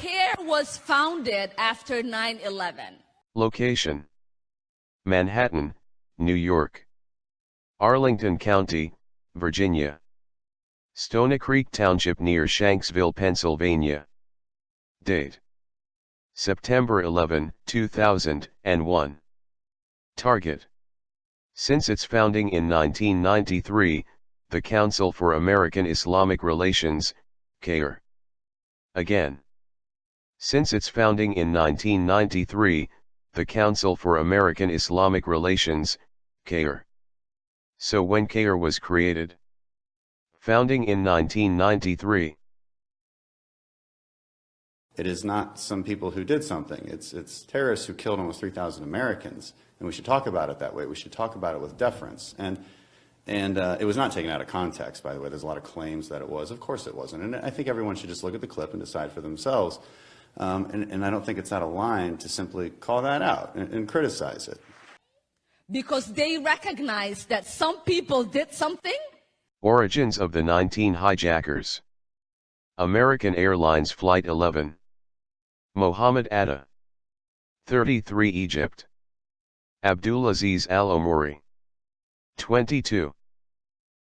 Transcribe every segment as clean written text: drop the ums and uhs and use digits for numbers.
CARE was founded after 9/11. Location: Manhattan, New York. Arlington County, Virginia. Stony Creek Township near Shanksville, Pennsylvania. Date: September 11, 2001. Target: since its founding in 1993, the Council for American Islamic Relations, CAIR. Again. Since its founding in 1993, the Council for American Islamic Relations, CAIR. So when CAIR was created? Founding in 1993. It is not some people who did something. It's terrorists who killed almost 3,000 Americans. And we should talk about it that way. We should talk about it with deference. And it was not taken out of context, by the way. There's a lot of claims that it was. Of course it wasn't. And I think everyone should just look at the clip and decide for themselves. And I don't think it's out of line to simply call that out and criticize it. Because they recognize that some people did something? Origins of the 19 hijackers. American Airlines Flight 11. Mohammed Atta. 33 Egypt. Abdulaziz Al-Omari. 22.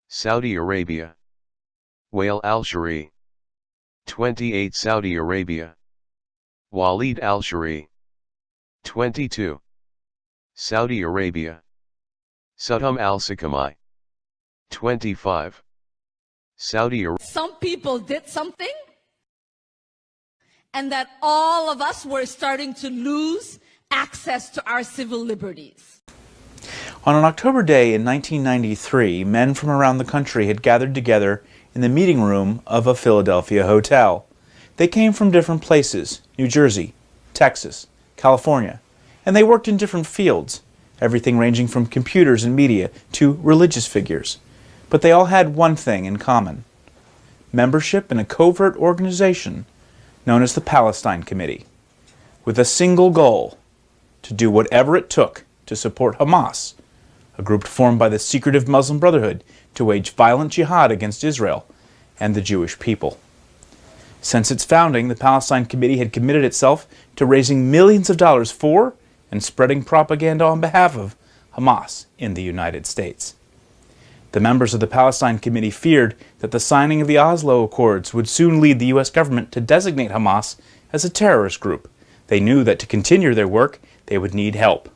Saudi Arabia. Wael Al-Shari. 28 Saudi Arabia. Walid Al-Shari. 22. Saudi Arabia. Saddam Al-Sakami. 25. Saudi Arabia. Some people did something, and that all of us were starting to lose access to our civil liberties. On an October day in 1993, men from around the country had gathered together in the meeting room of a Philadelphia hotel. They came from different places: New Jersey, Texas, California, and they worked in different fields, everything ranging from computers and media to religious figures. But they all had one thing in common: membership in a covert organization known as the Palestine Committee, with a single goal: to do whatever it took to support Hamas, a group formed by the secretive Muslim Brotherhood to wage violent jihad against Israel and the Jewish people. Since its founding, the Palestine Committee had committed itself to raising millions of dollars for and spreading propaganda on behalf of Hamas in the United States. The members of the Palestine Committee feared that the signing of the Oslo Accords would soon lead the U.S. government to designate Hamas as a terrorist group. They knew that to continue their work, they would need help.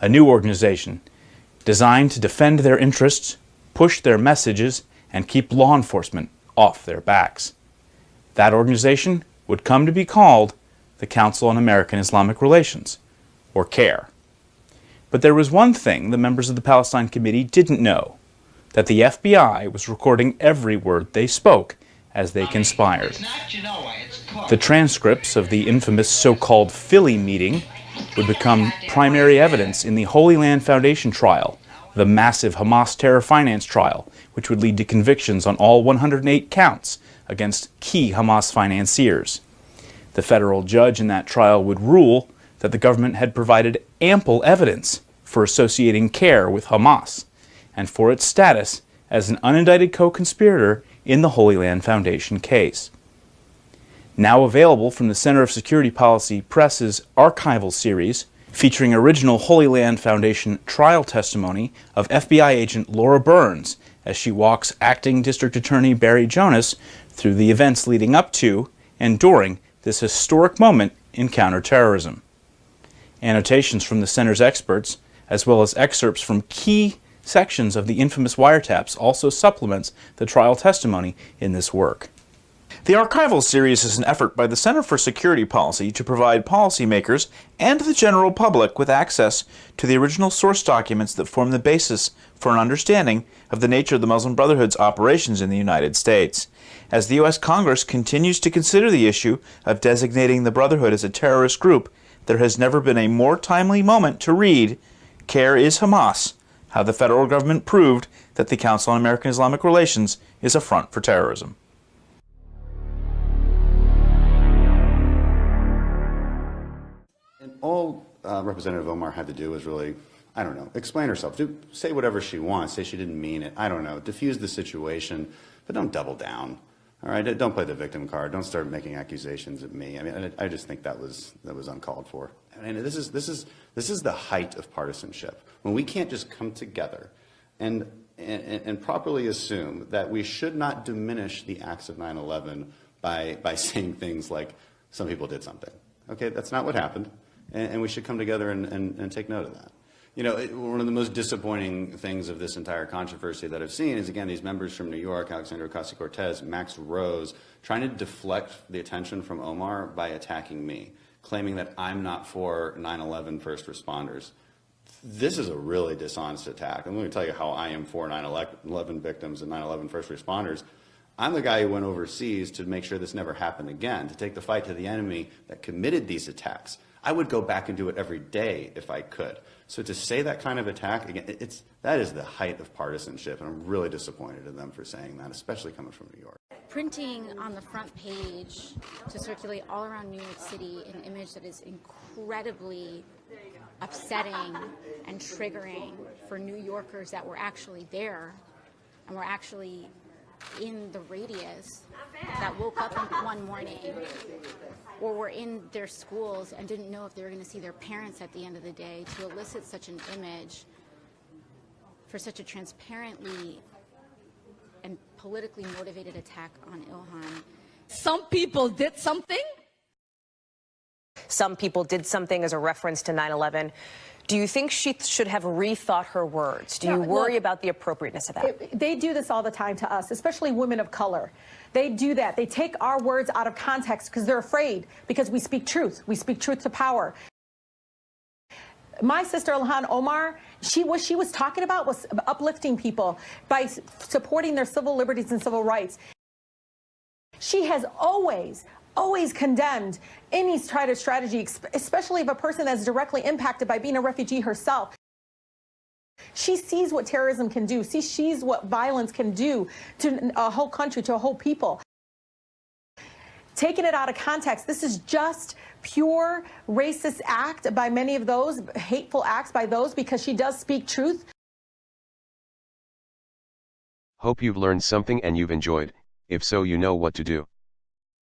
A new organization designed to defend their interests, push their messages, and keep law enforcement off their backs. That organization would come to be called the Council on American Islamic Relations, or CAIR. But there was one thing the members of the Palestine Committee didn't know: that the FBI was recording every word they spoke as they conspired. The transcripts of the infamous so-called Philly meeting would become primary evidence in the Holy Land Foundation trial, the massive Hamas terror finance trial, which would lead to convictions on all 108 counts against key Hamas financiers. The federal judge in that trial would rule that the government had provided ample evidence for associating CAIR with Hamas, and for its status as an unindicted co-conspirator in the Holy Land Foundation case. Now available from the Center of Security Policy Press's archival series, featuring original Holy Land Foundation trial testimony of FBI agent Laura Burns as she walks acting District Attorney Barry Jonas through the events leading up to and during this historic moment in counterterrorism. Annotations from the Center's experts, as well as excerpts from key sections of the infamous wiretaps, also supplements the trial testimony in this work. The archival series is an effort by the Center for Security Policy to provide policymakers and the general public with access to the original source documents that form the basis for an understanding of the nature of the Muslim Brotherhood's operations in the United States. As the U.S. Congress continues to consider the issue of designating the Brotherhood as a terrorist group, there has never been a more timely moment to read CAIR is Hamas: How the Federal Government Proved that the Council on American Islamic Relations is a Front for Terrorism. And all Representative Omar had to do was really, I don't know, explain herself. Say whatever she wants. Say she didn't mean it. I don't know. Diffuse the situation, but don't double down. All right, don't play the victim card. Don't start making accusations at me. I mean, I just think that was uncalled for. And this is the height of partisanship, when we can't just come together and properly assume that we should not diminish the acts of 9/11 by saying things like some people did something. Okay, that's not what happened, and we should come together and take note of that. You know, one of the most disappointing things of this entire controversy that I've seen is, again, these members from New York, Alexandria Ocasio-Cortez, Max Rose, trying to deflect the attention from Omar by attacking me, claiming that I'm not for 9/11 first responders. This is a really dishonest attack. I'm going to tell you how I am for 9/11 victims and 9/11 first responders. I'm the guy who went overseas to make sure this never happened again, to take the fight to the enemy that committed these attacks. I would go back and do it every day if I could. So to say that kind of attack, again, that is the height of partisanship, and I'm really disappointed in them for saying that, especially coming from New York. Printing on the front page to circulate all around New York City an image that is incredibly upsetting and triggering for New Yorkers that were actually there and were actually in the radius, that woke up one morning or were in their schools and didn't know if they were going to see their parents at the end of the day, to elicit such an image for such a transparently and politically motivated attack on Ilhan. Some people did something. Some people did something as a reference to 9/11. Do you think she should have rethought her words? Do you worry about the appropriateness of that? They do this all the time to us, especially women of color. They do that. They take our words out of context because they're afraid, because we speak truth. We speak truth to power. My sister Ilhan Omar, what she was talking about was uplifting people by supporting their civil liberties and civil rights. She has always condemned any kind of strategy, especially of a person that's directly impacted by being a refugee herself. She sees what terrorism can do. She sees what violence can do to a whole country, to a whole people. Taking it out of context, this is just pure racist act by many of those, hateful acts by those, because she does speak truth. Hope you've learned something and you've enjoyed. If so, you know what to do.